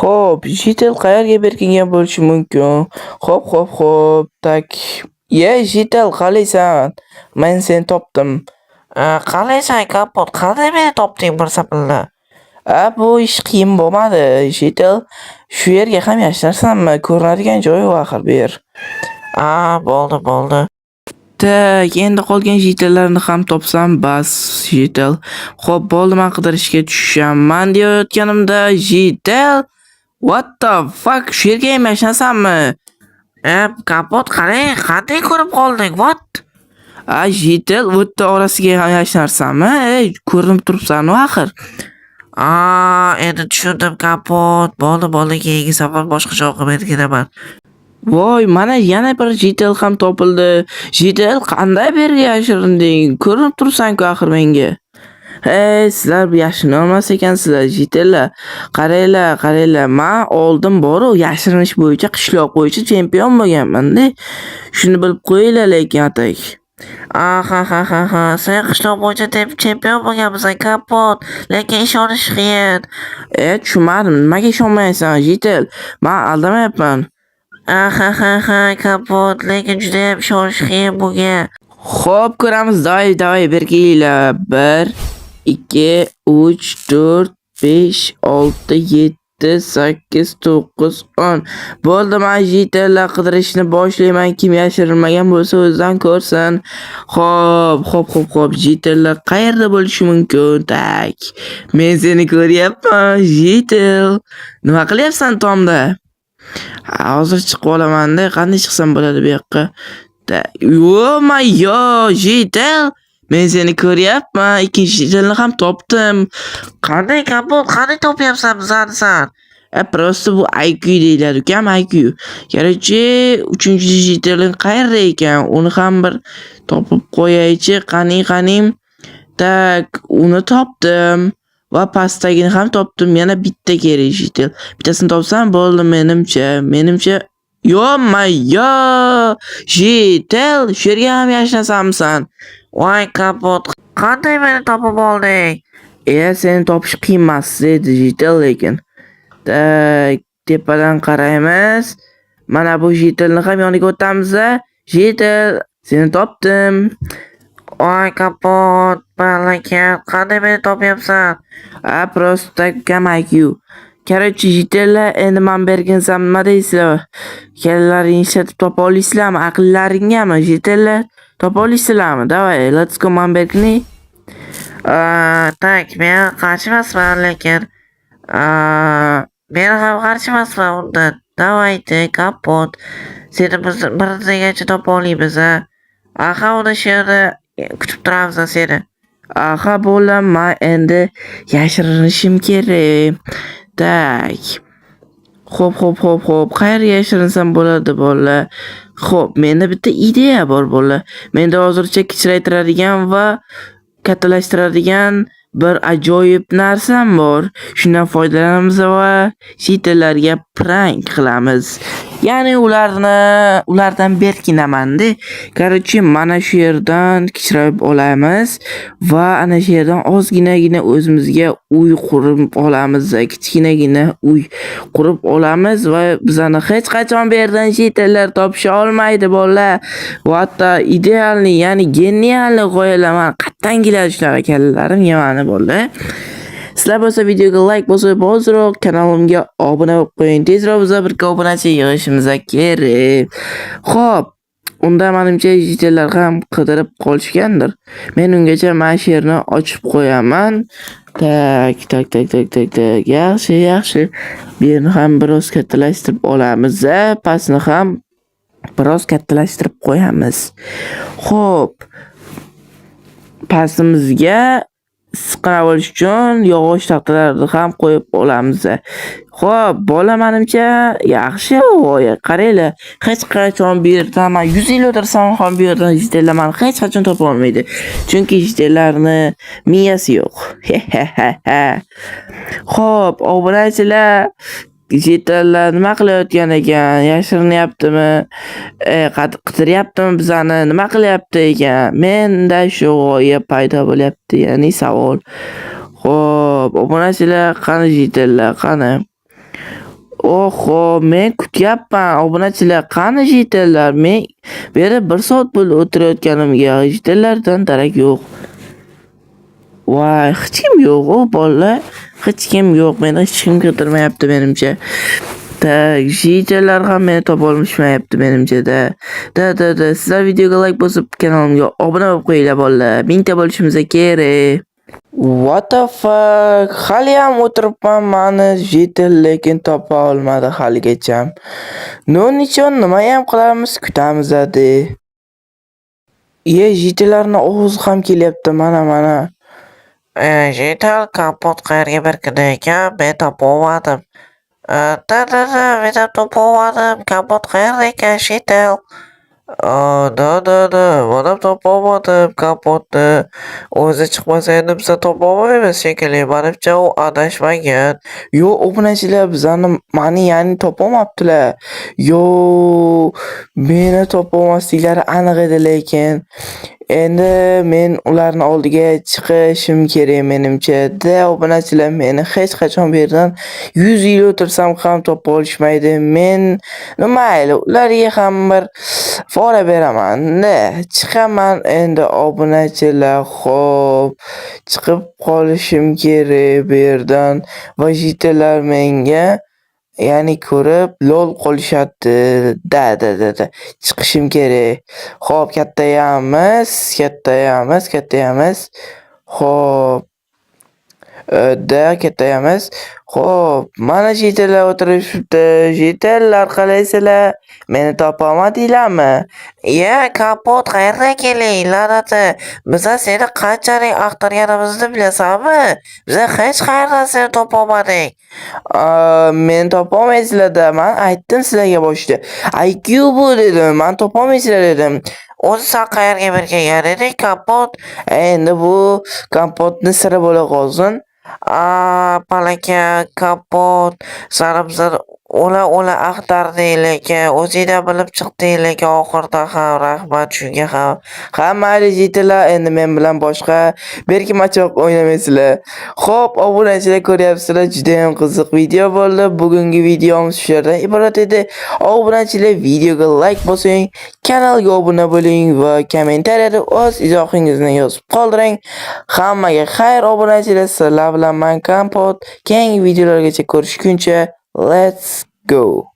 Xo'p, Jitel qayerga berkingan bo'lishi mumkin? Xo'p. Tak. Jitel, qalaysan? Men seni topdim. Qalaysan kapot, qanday meni topding bir sapilda? Bu ish qiyin bo'lmadi. Jitel, shu yerga ham yashnarsanmi? Ko'rinadigan joyi yo'q axir bu yer. Bo'ldi. Tak, endi qolgan jitellarni ham topsam bas, Jitel. Xo'p, bo'ldi, men qidirishga tushaman deyotganimda, Jitel, what the fuck, shu yerga ham yashnasanmi? Kapot qarang, qanday ko'rib qolding? What? Jitel, o'tda orasiga ham yashnarsanmi? Ko'rinib turibsan axir. Endi tushundim kapot. Bo'ldi, keyingi safar boshqacha o'qib ketaman. Voy, mana yana bir Jitel ham topildi. Jitel, qanday bu yerga yashirinding? Ko'rinib turibsan-ku axir menga. Sizlar yashirin olmas ekansizlar, Jitellar. Qaranglar, men oldin boru yashirinish bo'yicha qishloq bo'yicha chempion bo'lganman-da. Shuni bilib qo'yinglar lekin atak. Sen qishloq bo'yicha chempion bo'lganmisan kapot, lekin ishonish qiyin. Tushunmadim, nimaga ishonmaysan, Jitel? Men aldamayapman. Kapot, lekin juda ham ishonish qiyin bo'lgan. Xo'p, ko'ramiz, davay, berkinglar. 1 2 3 4 5 6 7 8 9 10. Bo'ldi, men Jitellar qidirishni boshlayman. Kim yashirilmagan bo'lsa o'zidan ko'rsin. Xo'p. Jitellar qayerda bo'lishi mumkin? Tak. Men seni ko'ryapman, Jitel. Nima qilyapsan tomda? Hozir chiqib olaman-da. Qanday chiqsam bo'ladi bu yoqqa? Jitel, men seni ko'ryapman. Ikkinchi Jitelni ham topdim. Qanday kapot, qanday topyapsan bizani sen? Prosta bu IQ deyiladi, ukam, IQ. Короче, 3-Jitelning qayerda ekan? Uni ham bir topib qo'yaychi. Qani. Tak, uni topdim. Va pastagini ham topdim. Yana bitta kerak Jitel. Bittasini topsam bo'ldi menimcha. Jitel, shu yerga ham yashnasamsan? Voy kapot, qanday meni topib olding? Seni topish qiyin emas edi, Jitel, lekin. Tak, tepadan qaraymiz. Mana bu Jitelni ham yoniga o'tamiz. Jitel, seni topdim. Voy kapot, balakat, qanday meni topyapsan? Prosta kam IQ. Короче, Jitellar, endi men berginsam nima deysizlar? Kallalaringni ishlatib topa olasizlarmi? Aqllaringami, Jitellar? Topa olasizlarmi? Davay, let's go, men bergini. Tak, men qarshi emasman, lekin men ham qarshi emasman undan. Davaydi, kapot. Seni birgacha topa olamiz. Uni shu yerda kutib turamiz seni. Bo'lam, men endi yashirinishim kerak. Tak. Xo'p. Qayerga yashirinsam bo'ladi, bola? Xo'p, menda bitta ideya bor, bola. Menda hozircha kichraytiradigan va kattalashtiradigan bir ajoyib narsam bor. Shundan foydalanamiz va Jitellarga prank qilamiz. Ya'ni ulardan berkinaman-da. Короче, mana shu yerdan kichrayib olamiz va ana shu yerdan ozginagina o'zimizga uy qurib olamiz. Kichkinagina uy qurib olamiz va bizani hech qachon bu yerdan Jitellar topisha olmaydi, bolalar. Hatto idealniy, ya'ni genialniy g'oyalar. Qattan keladi shunaqa kallalarim yemani, bolalar. Sizlar bo'lsa videoga like bosib, hozirroq kanalimga obuna bo'lib qo'ying. Tezroq biz birga obunachi yig'ishimiz kerak. Xo'p, unda menimcha Jitellar ham qidirib qolishgandir. Men ungacha mana shu yerni ochib qo'yaman. Tak. Yaxshi. Bu yerni ham biroz kattalashtirib olamiz. Pastni ham biroz kattalashtirib qo'yamiz. Xo'p. Pastimizga siqinab olish uchun yog'och taxtalarni ham qo'yib olamiz. Xo'p, bola, menimcha yaxshi g'oya. Qaranglar, hech qachon bu yerdan men 100 yil o'tirsam ham bu yerdan Jitellar meni hech qachon topa olmaydi. Chunki Jitellarni miyasi yo'q. Xo'p, obunachilar, Jitellar nima qilayotgan ekan? Yashirinyaptimi? Qidiryaptimi bizani? Nima qilyapti ekan? Menda shu g'oya paydo bo'lyapti, ya'ni savol. Xo'p, obunachilar, qani Jitellar, qani? Oho, men kutyapman. Obunachilar, qani jitellar? Men bu yerda 1 soat bo'ldi o'tirayotganimga. Jitellardan darak yo'q. Voy, hech kim yo'q, bolalar. Hech kim yo'q. Meni hech kim kirtirmayapti menimcha. Jitellar ham meni topa olishmayapti menimcha da. Sizlar videoga like bosib, kanalimga obuna bo'lib qo'yinglar bolalar. 1000 ta bo'lishimiz kerak. What the fuck? Hali ham o'tiribman, mani jetel lekin topa olmadi haligacha. Nechun nima ham qilamiz, kutamiz adi. Jetellarning ovozi ham kelyapti, mana. Jetel kapot qayerga berkidi ekan, men topa olmadim. Men topa olmadim, kapot qayerda ekan jetel? Manam topa olmadim kapotni. O'zi chiqmasa endi biz topa olmaymiz shekilli. Menimcha u adashmagan. Yo'q, obunachilar mani ya'ni topa olmabdilar. Meni topa olmasliklari aniq edi lekin. Endi men ularning oldiga chiqishim kerak menimcha. Obunachilar, meni hech qachon bu yerdan 100 yil o'tirsam ham topa olishmaydi. Men mayli, ularga ham bir fora beraman. Chiqaman endi obunachilar. Xo'p, chiqib qolishim kerak bu yerdan. Va jitellar menga ya'ni ko'rib lol qolishyapti. Chiqishim kerak. Xo'p, kattayamiz. Xo'p. Kattayamiz. Xo'p, mana jitellar o'tirishibdi. Jitellar qalaysizlar? Meni topa olmadinglarmi? Kapot qayerdan keling, la'nati. Biz seni qanchalik axtarganimizni bilasanmi? Biz hech qayerdan seni topa olmadik. Men topa olmaysizlar-da. Men aytdim sizlarga boshida. IQ bu dedim. Men topa olmaysizlar dedim. O'zi sen qayerga bergan eding kapot? Endi bu kompotni siri bo'la qolsin. Palaka kapot sarimsoq ola axtarding lekin o'zingdan bilib chiqding lekin oxirida ham rahmat shunga ham. Mayli jitellar, endi men bilan boshqa berkimachoq o'ynamaysizlar. Xo'p, obunachilar, ko'ryapsizlar, juda ham qiziq video bo'ldi. Bugungi videomiz shu yerdan iborat edi. Obunachilar, videoga like bosing, kanalga obuna bo'ling va kommentariyada o'z izohingizni yozib qoldiring. Hammaga xayr obunachilar, sizlar bilan men Kompot. Keyingi videolargacha ko'rishguncha, let's go.